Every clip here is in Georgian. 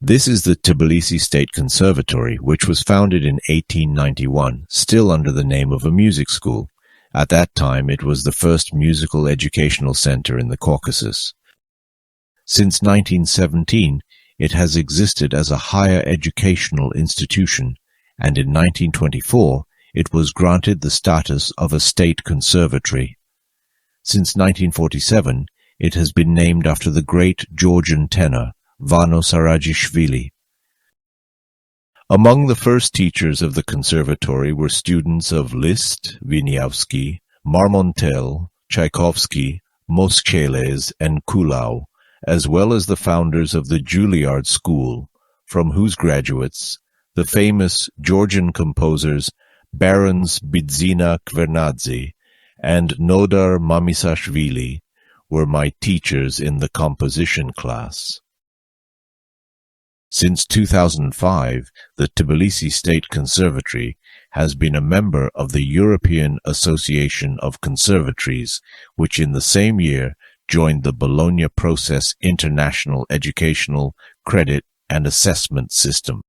This is the Tbilisi State Conservatoire, which was founded in 1891, still under the name of a music school. At that time, it was the first musical educational center in the Caucasus. Since 1917, it has existed as a higher educational institution, and in 1924, it was granted the status of a state conservatory. Since 1947, it has been named after the great Georgian tenor, Vasili. Among the first teachers of the conservatory were students of Liszt, Wieniawski, Marmontel, Tchaikovsky, Moscheles, and Kuhlau, as well as the founders of the Juilliard School, from whose graduates the famous Georgian composers Barons Bidzina Kvernadze and Nodar Mamisashvili were my teachers in the composition class. Since 2005, the Tbilisi State Conservatoire has been a member of the European Association of Conservatories, which in the same year joined the Bologna Process International Educational Credit and Assessment System.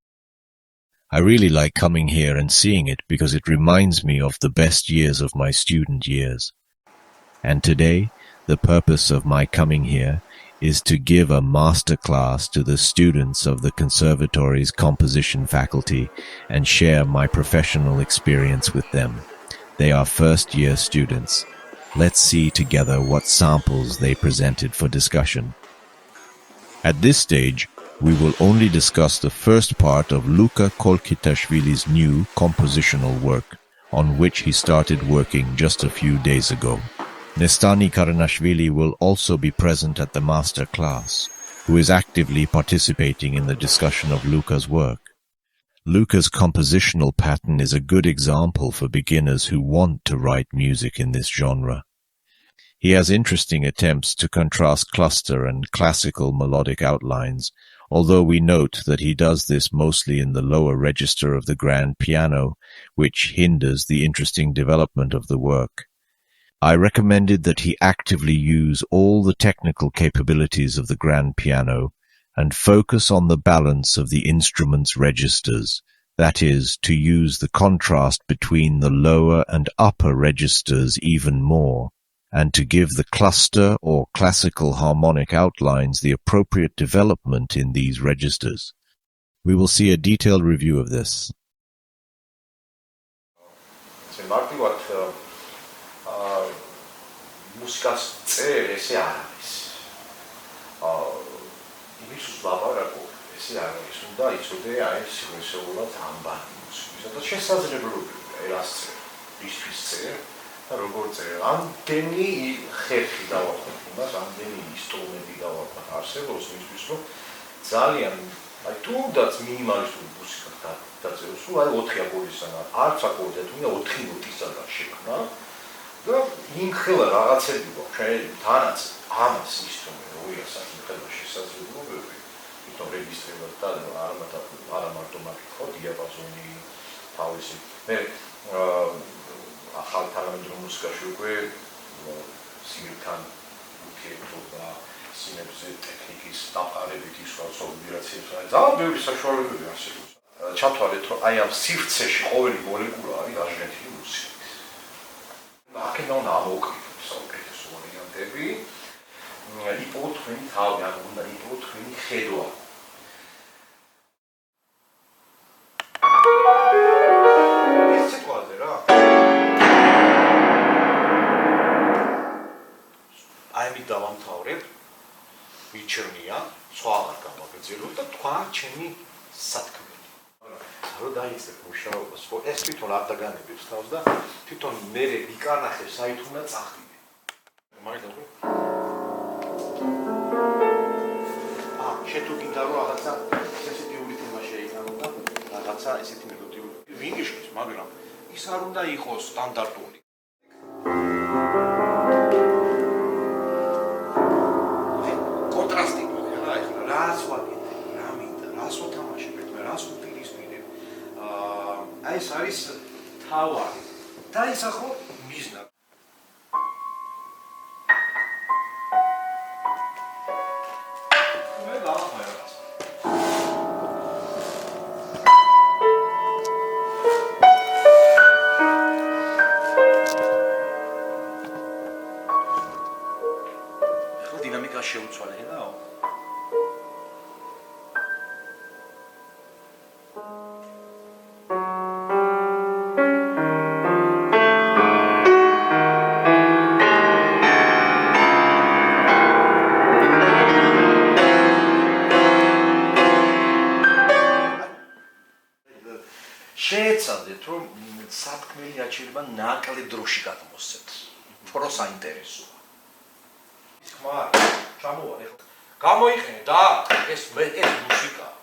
I really like coming here and seeing it because it reminds me of the best years of my student years. And today, the purpose of my coming here is to give a masterclass to the students of the Conservatory's composition faculty and share my professional experience with them. They are first-year students. Let's see together what samples they presented for discussion. At this stage, we will only discuss the first part of Luka Kolkhitashvili's new compositional work, on which he started working just a few days ago. Nestani Karanashvili will also be present at the Masterclass, who is actively participating in the discussion of Luka's work. Luka's compositional pattern is a good example for beginners who want to write music in this genre. He has interesting attempts to contrast cluster and classical melodic outlines, although we note that he does this mostly in the lower register of the grand piano, which hinders the interesting development of the work. I recommended that he actively use all the technical capabilities of the grand piano and focus on the balance of the instrument's registers, that is, to use the contrast between the lower and upper registers even more, and to give the cluster or classical harmonic outlines the appropriate development in these registers. We will see a detailed review of this. მუსიკას წერ ესე არ არის. იმის ვლაპარაკო ესე არ არის. უნდა იცოდე აი სიგნალურად ამბანი მუსიკის. და შესაძლებლობია ერას წერ, ისთვის წერ და როგორ წერ. ამდენი ხერხი დავახვათ იმას, ამდენი ინსტრუმენტი დავახვათ არსებობს იმისთვის, რომ ძალიან აი თუნდაც მინიმალისტური მუსიკა დაწეროს, რომ აი 4 აკორდისგან არც აკორდია, თუნდაც 4 ნოტისგან შექმნა. და იმ ხელა რაღაცები გვაქვს შეიძლება თანაც ამას ინსტრუმენტი როიასაც იმ ხელა შესაძლებლობები თვითონ რეგისტრირებად და არა მარტო მაგითხო დიაპაზონი თავისი მე ახალ თანამედროვე მუსიკაში უკვე სიმთან უკეთობა სინებზე ტექნიკის დაფარებითი სხვა ვიბრაციებს ძალიან ბევრი საშუალებები არსებობს ჩათვალეთ რომ აი ამ სივრცეში ყოველი მოლეკულა არის დაჟღენილი მუსიკა აქედან უნდა ამოვკრიფოთ საუკეთესო ვარიანტები. იპოვოთ თქვენი თავი, ან უნდა იპოვოთ თქვენი ხედვა. ეს სიტყვაზე რა. აიმით დავამთავრებ. მიჩვენია, სხვა აღარ გამაგრძელოთ და თქვა ჩემი სათქმელი. რომ დაიწყებ მუშაობას, ეს თვითონ არ დაგანებებს თავს და თვითონ მე ვიკარნახებ საით უნდა წახდიდე. მაგითო შე თუ გინდა რომ რაღაცა სენსიტიური თემა შეიქმნო და რაღაცა ესეთი მელოდიური ვინგიშის, მაგრამ ის არ უნდა იყოს სტანდარტული. კონტრასტი რა ეხლა რას ვაკეთებ, რა მინდა, რას ვთამაშებ, მე რას ვფიქრობ. აი ეს არის თავარი. დაისახო მიზნა. მე დავახმარე. შეეცადეთ, რომ სათქმელი აჩერება ნაკლებ დროში გადმოსცეთ. უფრო საინტერესოა. ის ხმა არის, ჩამოვარ ეხლა. გამოიყენე და ეს მუსიკაა.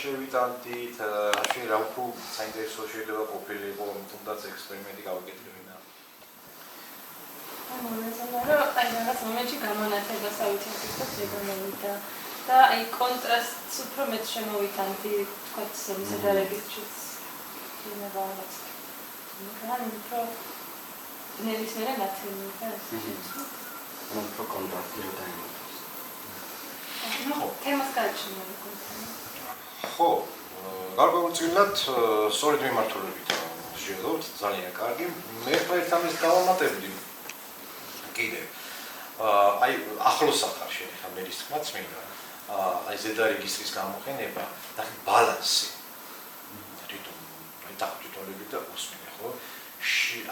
შევიტანდით, რაში რა უფრო საინტერესო შეიძლება ყოფილიყო, თუნდაც ექსპერიმენტი გავაკეთებინა. რაღაც მომენტში გამონათება სავითარგებლო ზეგონოვიდა და აი კონტრასტს უფრო მეტ შემოვიტანდი, თქვათ ზედა რეგისტრიც იმება რაღაც. მაგრამ უფრო ნებისმიერ ნათელი და ეს. უფრო კონტრასტი დაიმოწოს. ხო, თემას გაჩნია. ხო, გარკვეულწილად სწორედ მიმართულებით შევდოთ, ძალიან კარგი. მე ერთმანეთს გავამატებდი კიდე. აი ახლოს ახარ შეხა მერის თქმაც მინდა. აი ზედა რეგისტრის გამოყენება და ბალანსი. თვითონ აი დაგჭირდები და უსმინე, ხო?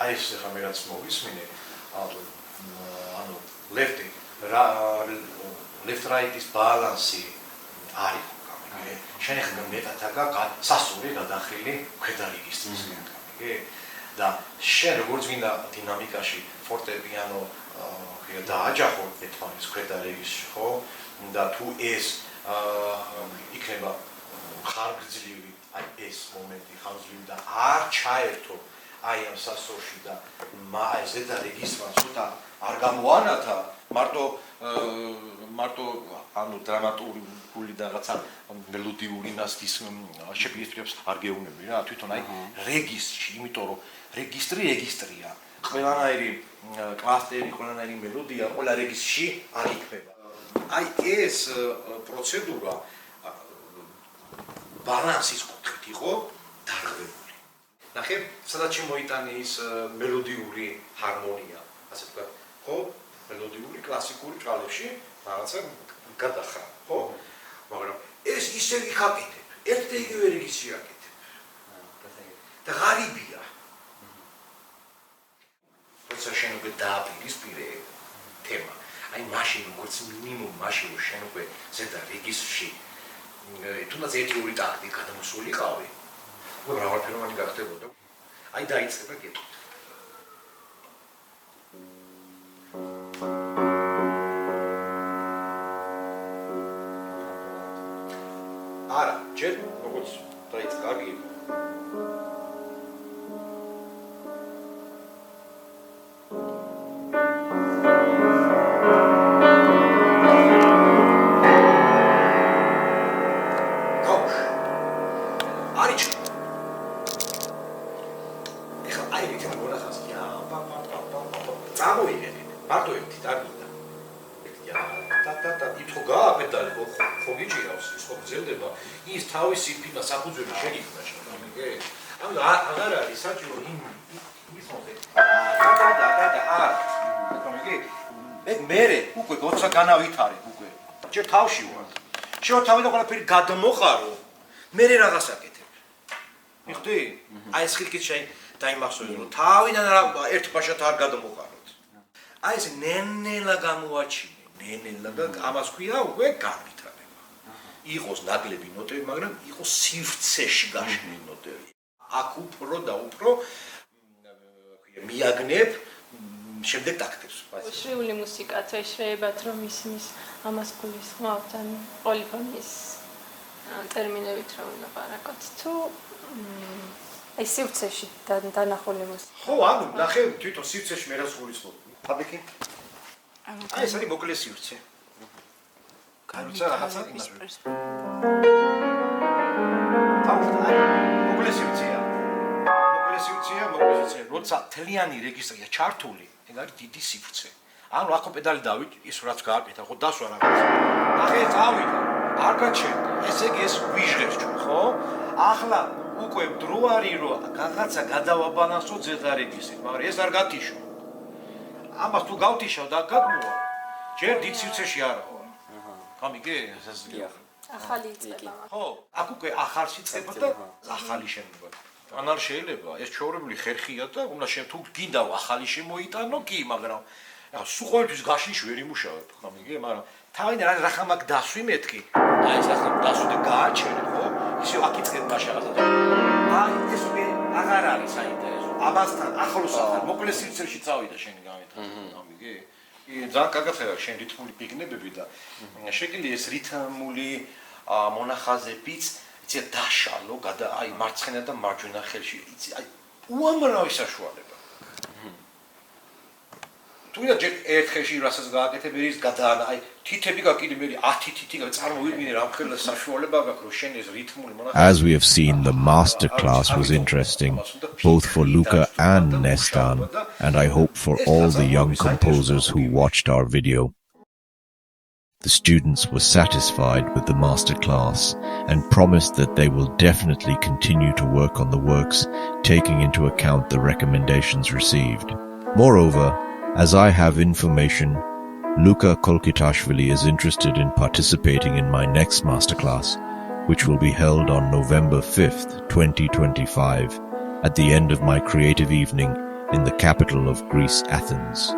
აი ეს ხა მე რაც მოვისმინე, ანუ left right-ის ბალანსი არის. შენ ახლა მეტად სასწორი გადახრილი ქვედა რეგისტრისგან, კი? და შენ როგორც გინდა დინამიკაში ფორტეპიანო დააჯახო ერთმანეთს ქვედა რეგისტრში, ხო? და თუ ეს იქნება ხანგრძლივი, აი ეს მომენტი ხანგრძლივი და არ ჩაერთო აი ამ სასწორში და აი ზედა რეგისტრმა ცოტა არ გამოანათა მარტო ანუ დრამატურგული და რაღაცა მელოდიური ნასტის შეფერილებს არ გეუბნები რა თვითონ აი რეგისტრში, იმიტომ რომ რეგისტრია, ყველანაირი კლასტერი, ყველანაირი მელოდია ყველა რეგისტრში არ იქნება. აი ეს პროცედურა ბალანსის კუთხით იყო დარღვეული. ნახე, სადაც შემოიტანე ის მელოდიური ჰარმონია, ასე ვთქვათ, ხო? მელოდიური კლასიკური ჭალებში რაღაცა გადახრა, ხო? მაგრამ ეს ისევ იქაკეთებ, ერთ და იგივე რეგისტრში აკეთებ. და ღარიბია. როცა შენ უკვე დააპირისპირე თემა, აი მაშინ როგორც მინიმუმ მაშინ შენ უკვე ზედა რეგისტრში თუნდაც ერთი ორი ტაქტი გადამოსულიყავი, უკვე მრავალფეროვანი გახდებოდა. აი დაიწყება კითხვა. არა, ჯერ როგორც დაიწყა, კარგი იყო. ის თავისი ფინა საფუძველი შეგიქმნა შემდგომი. ამიტომ აღარ არის საჭირო იმის მომზე. მე უკვე 20 განავითარებ უკვე. ჯერ თავში ვარ. შევთავაზო ყველაფერი გადმოყარო. მე რაღაც აკეთებ. მიხდი? აი ეს ხილკით დაიმახსოვრე რომ თავიდან ერთ პაშად არ გადმოყაროთ. აი ეს ნენელა გამოაჩინე. ნენელა და ამას ქვია უკვე განვითარება. იყოს ნაგლები ნოტები, მაგრამ იყოს სივრცეში გაშლილი ნოტები. აქ უფრო და უფრო მიაგნებ შემდეგ ტაქტებს. შვეული მუსიკაც ეშრეებათ რომ ისმის ამას გულისხმობთ ან პოლიფონიის ტერმინებით რომ ვილაპარაკოთ თუ აი სივრცეში დანახული მუსიკა. ხო, ანუ ნახე თვითონ სივრცეში მე რას გულისხმობ. ფაბრიკი? აი ეს არის მოკლე სივრცე. კაროცა რაღაცა იმას. მოკლე სივრცეა. როცა თლიანი რეგისტრია ჩართული, ეგ არის დიდი სივრცე. ანუ ახო პედალი დავით, ის რაც გააკეთა, ხო დასვა რაღაც. ახლა წავიდა, არ გაჩერდა. ესე იგი ეს ვიჟღებს ჩვენ, ხო? ახლა უკვე დრო არის რომ რაღაცა გადავაბალანსო ზედა რეგისტრით, მაგრამ ეს არ გათიშო. ამას თუ გავთიშავ და გადმოვა, ჯერ დიდ სივრცეში არა ვარ. გამიგე? ახალი იწყება. ხო, აქ უკვე ახალს იწყება და ახალი შენობა. ან არ შეიძლება, ეს ჩაურებული ხერხია და უნდა თუ გინდა ახალი შემოიტანო, კი, მაგრამ სულ ყოველთვის გაშლიში ვერ იმუშავებ, გამიგე? მაგრამ თავიდან რა მაგ დასვი მეთქი. აი ეს ახლა დასვი და გააჩერე, ხო? ისე აქ იწყებ მაშაღაზად. აი ეს უკვე აღარ არის საინტერესო. ამასთან ახლოსთან მოკლე სივრცეში წავიდა შენი გამეთა, გამიგე? ძალიან კარგად ხარ შენ რითმული პიგნებები და შეგიძლია ეს რითმული მონახაზებიც იცი დაშალო აი მარცხენა და მარჯვენა ხელში იცი აი უამრავი საშუალება. თუნდაც ჯერ ერთ ხელში რასაც გააკეთებ ის გადაანა აი თითები გაკიდე მე 10 თითი წარმოვიდგინე რა მხოლოდ საშუალება გაქვს რომ შენ ეს რითმული მონახაზი. As we have seen, the masterclass was interesting, both for Luka and Nestan, and I hope for all the young composers who watched our video. The students were satisfied with the masterclass and promised that they will definitely continue to work on the works, taking into account the recommendations received. Moreover, as I have information, Luka Kolkhitashvili is interested in participating in my next masterclass, which will be held on November 5th, 2025, at the end of my creative evening in the capital of Greece, Athens.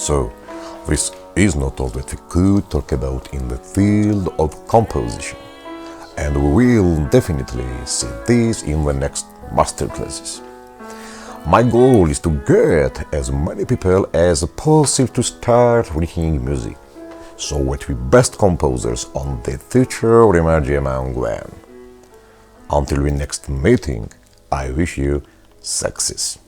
So, this is not all that we could talk about in the field of composition, and we will definitely see this in the next masterclasses. My goal is to get as many people as possible to start reading music, so that we best composers on the future will emerge among them. Until the next meeting, I wish you success.